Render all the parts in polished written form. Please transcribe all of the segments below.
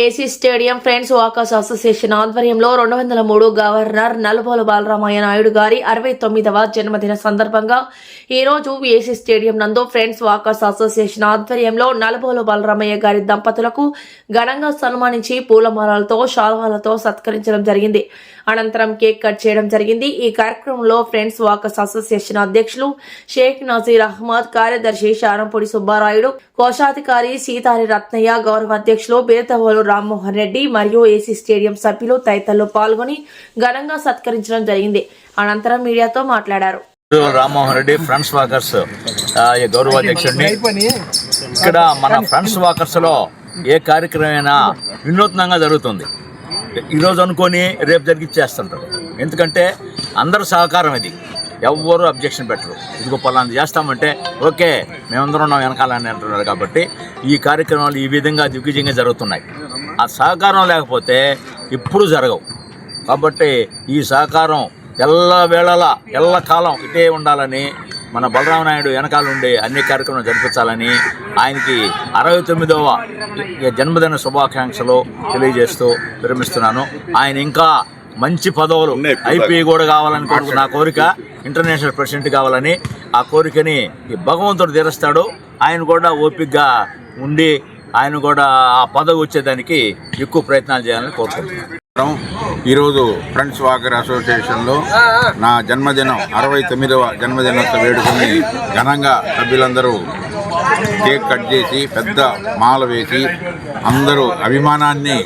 AC stadium friends walkers association ఆధ్వర్యంలో 203 governor Nalubolu Balaramayya Naidu గారి 69వ జన్మదిన సందర్భంగా ఈ రోజు ఏసీ స్టేడియం నందు ఫ్రెండ్స్ వాకర్స్ అసోసియేషన్ ఆధ్వర్యంలో నలుబోలు బాలరామయ్య గారి దంపతులకు ఘనంగా సన్మానించి పూలమాలలతో శాల్వాలతో సత్కరించడం జరిగింది. అనంతరం కేక్ కట్ చేయడం జరిగింది. ఈ కార్యక్రమంలో ఫ్రెండ్స్ వాకర్స్ అసోసియేషన్ అధ్యక్షులు షేక్ నజీర్ అహ్మద్, కార్యదర్శి శారంపూడి సుబ్బారాయుడు, కోశాధికారి సీతారి రత్నయ్య, గౌరవ అధ్యక్షులు బేతవోలు రామ్మోహన్ రెడ్డి మరియు ఏసీ స్టేడియం సభ్యులు తదితరులు పాల్గొని ఘనంగా సత్కరించడం జరిగింది. అనంతరం మీడియాతో మాట్లాడారు. రామ్మోహన్ రెడ్డి ఫ్రెండ్స్ వాకర్స్ గౌరవ అధ్యక్షుడిని. ఇక్కడ మన ఫ్రెండ్స్ వాకర్స్ లో ఏ కార్యక్రమమైనా వినూత్నంగా జరుగుతుంది. ఈరోజు అనుకొని రేపు జరిగిచ్చేస్తుంటారు. ఎందుకంటే అందరు సహకారం, ఇది ఎవ్వరూ అబ్జెక్షన్ పెట్టరు. ఇదిగో పలానా చేస్తామంటే ఓకే మేమందరం ఉన్నాం వెనకాలని అంటున్నారు. కాబట్టి ఈ కార్యక్రమాలు ఈ విధంగా దిగ్విజయంగా జరుగుతున్నాయి. ఆ సహకారం లేకపోతే ఇప్పుడు జరగవు. కాబట్టి ఈ సహకారం ఎల్లవేళలా ఎల్లకాలం ఇటే ఉండాలని మన బలరామ నాయుడు వెనకాల ఉండి అన్ని కార్యక్రమాలు జరిపించాలని ఆయనకి 69వ జన్మదిన శుభాకాంక్షలు తెలియజేస్తూ విరమిస్తున్నాను. ఆయన ఇంకా మంచి పదవులు ఐపీ కూడా కావాలని నా కోరిక. ఇంటర్నేషనల్ ప్రెసిడెంట్ కావాలని ఆ కోరికని భగవంతుడు తీరుస్తాడు. ఆయన కూడా ఓపికగా ఉండి ఆయన కూడా ఆ పదవి వచ్చేదానికి ఎక్కువ ప్రయత్నాలు చేయాలని కోరుకుంటున్నాను. ఈరోజు ఫ్రెండ్స్ వాకర్ అసోసియేషన్లో నా జన్మదినం 69వ జన్మదినోత్సవ వేడుకని ఘనంగా సభ్యులందరూ కేక్ కట్ చేసి పెద్ద మాల వేసి అందరూ అభిమానాన్ని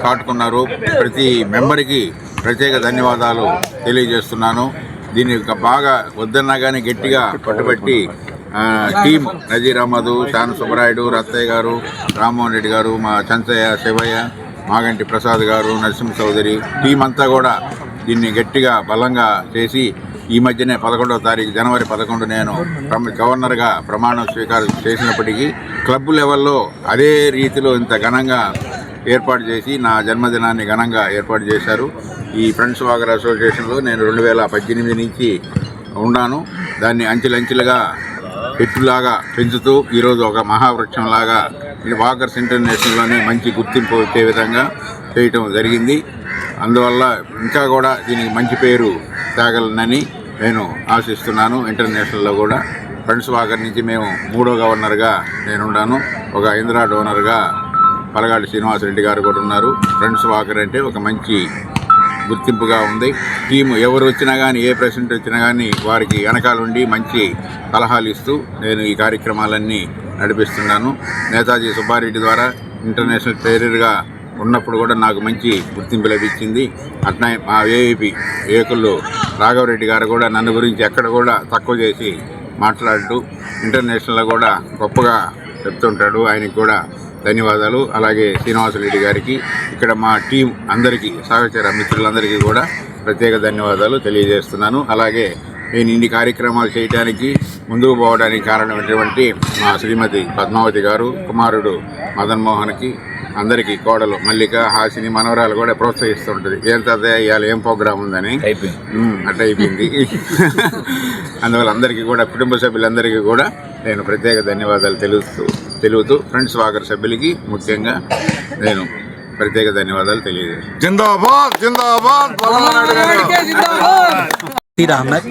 కాటుకున్నారు. ప్రతి మెంబర్కి ప్రత్యేక ధన్యవాదాలు తెలియజేస్తున్నాను. దీన్ని బాగా వద్దన్నా కానీ గట్టిగా పట్టుబట్టి టీం నజీర్ అహ్మద్, శాన సుబ్బరాయుడు, రత్తయ్య గారు, రామ్మోహన్ రెడ్డి గారు, మా చంచయ్య, శివయ్య, మాగంటి ప్రసాద్ గారు, నరసింహ చౌదరి టీం అంతా కూడా దీన్ని గట్టిగా బలంగా చేసి ఈ మధ్యనే 11వ తారీఖు జనవరి 11 నేను గవర్నర్గా ప్రమాణ స్వీకారం చేసినప్పటికీ క్లబ్ లెవెల్లో అదే రీతిలో ఇంత ఘనంగా ఏర్పాటు చేసి నా జన్మదినాన్ని ఘనంగా ఏర్పాటు చేశారు. ఈ ఫ్రెండ్స్ వాకర్ అసోసియేషన్లో నేను 2018 నుంచి ఉన్నాను. దాన్ని అంచెలంచెలుగా పెట్టులాగా పెంచుతూ ఈరోజు ఒక మహావృక్షంలాగా వాకర్స్ ఇంటర్నేషనల్లోనే మంచి గుర్తింపు వచ్చే విధంగా చేయటం జరిగింది. అందువల్ల ఇంకా కూడా దీనికి మంచి పేరు తేగలనని నేను ఆశిస్తున్నాను. ఇంటర్నేషనల్లో కూడా ఫ్రెండ్స్ వాకర్ నుంచి మేము 3వ గవర్నర్గా నేనున్నాను. ఒక ఇందిరా డోనర్గా పలగాడి శ్రీనివాసరెడ్డి గారు కూడా ఉన్నారు. ఫ్రెండ్స్ వాకర్ అంటే ఒక మంచి గుర్తింపుగా ఉంది. టీము ఎవరు వచ్చినా కానీ, ఏ ప్రెసిడెంట్ వచ్చినా కానీ వారికి వెనకాలండి మంచి సలహాలు ఇస్తూ నేను ఈ కార్యక్రమాలన్నీ నడిపిస్తున్నాను. నేతాజీ సుబ్బారెడ్డి ద్వారా ఇంటర్నేషనల్ ట్రైనర్గా ఉన్నప్పుడు కూడా నాకు మంచి గుర్తింపు లభించింది. అట్లా మా ఏఐపీ ఏకులు రాఘవరెడ్డి గారు కూడా నన్ను గురించి ఎక్కడ కూడా తక్కువ చేసి మాట్లాడుతూ ఇంటర్నేషనల్లో కూడా గొప్పగా చెప్తుంటాడు. ఆయనకి కూడా ధన్యవాదాలు. అలాగే శ్రీనివాసరెడ్డి గారికి, ఇక్కడ మా టీం అందరికీ, సహచర మిత్రులందరికీ కూడా ప్రత్యేక ధన్యవాదాలు తెలియజేస్తున్నాను. అలాగే నేను ఇన్ని కార్యక్రమాలు చేయడానికి ముందుకు పోవడానికి కారణమైనటువంటి మా శ్రీమతి పద్మావతి గారు, కుమారుడు మదన్ మోహన్కి, అందరికీ కోడలు మల్లిక, హాసిని, మనవరాలు కూడా ప్రోత్సహిస్తుంటుంది. ఏం తాతయ్య ఇవాళ ఏం ప్రోగ్రాం ఉందని. అట్లా అయిపోయింది. అందువల్ల అందరికీ కూడా, కుటుంబ సభ్యులందరికీ కూడా నేను ప్రత్యేక ధన్యవాదాలు తెలుపుతూ ఫ్రెండ్స్ వాకర్ సభ్యులకి ముఖ్యంగా నేను ప్రత్యేక ధన్యవాదాలు అహ్మద్.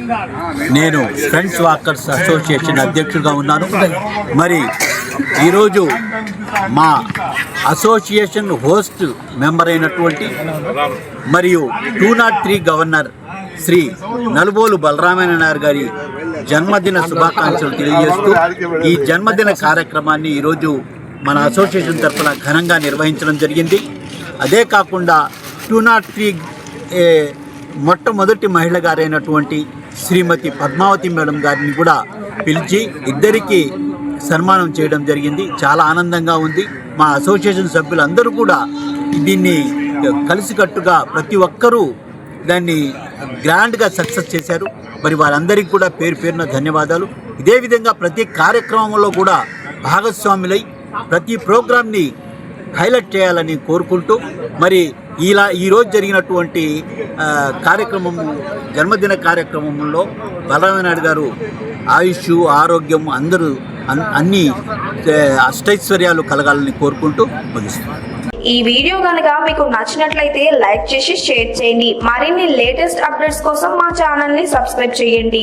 నేను ఫ్రెండ్స్ వాకర్స్ అసోసియేషన్ అధ్యక్షుడిగా ఉన్నాను. మరి ఈరోజు మా అసోసియేషన్ హోస్ట్ మెంబర్ అయినటువంటి మరియు 203 గవర్నర్ శ్రీ నలుబోలు బలరామయ్య నాయుడు గారి జన్మదిన శుభాకాంక్షలు తెలియజేస్తూ ఈ జన్మదిన కార్యక్రమాన్ని ఈరోజు మన అసోసియేషన్ తరఫున ఘనంగా నిర్వహించడం జరిగింది. అదే కాకుండా 203 మొట్టమొదటి మహిళ గారైనటువంటి శ్రీమతి పద్మావతి మేడం గారిని కూడా పిలిచి ఇద్దరికి సన్మానం చేయడం జరిగింది. చాలా ఆనందంగా ఉంది. మా అసోసియేషన్ సభ్యులందరూ కూడా దీన్ని కలిసికట్టుగా ప్రతి ఒక్కరూ దాన్ని గ్రాండ్గా సక్సెస్ చేశారు. మరి వారందరికీ కూడా పేరు పేరున ధన్యవాదాలు. ఇదే విధంగా ప్రతి కార్యక్రమంలో కూడా భాగస్వాములై ప్రతి ప్రోగ్రామ్ని హైలైట్ చేయాలని కోరుకుంటూ, మరి ఈరోజు జరిగినటువంటి జన్మదిన కార్యక్రమంలో బలరామయ్య నాయుడు గారు ఆయుష్, ఆరోగ్యం అన్ని అష్టైశ్వర్యాలు కలగాలని కోరుకుంటూ ముగిస్తున్నాను. ఈ వీడియో కనుక మీకు నచ్చినట్లయితే లైక్ చేసి షేర్ చేయండి. మరిన్ని లేటెస్ట్ అప్డేట్స్ కోసం మా ఛానల్ ని సబ్స్క్రైబ్ చేయండి.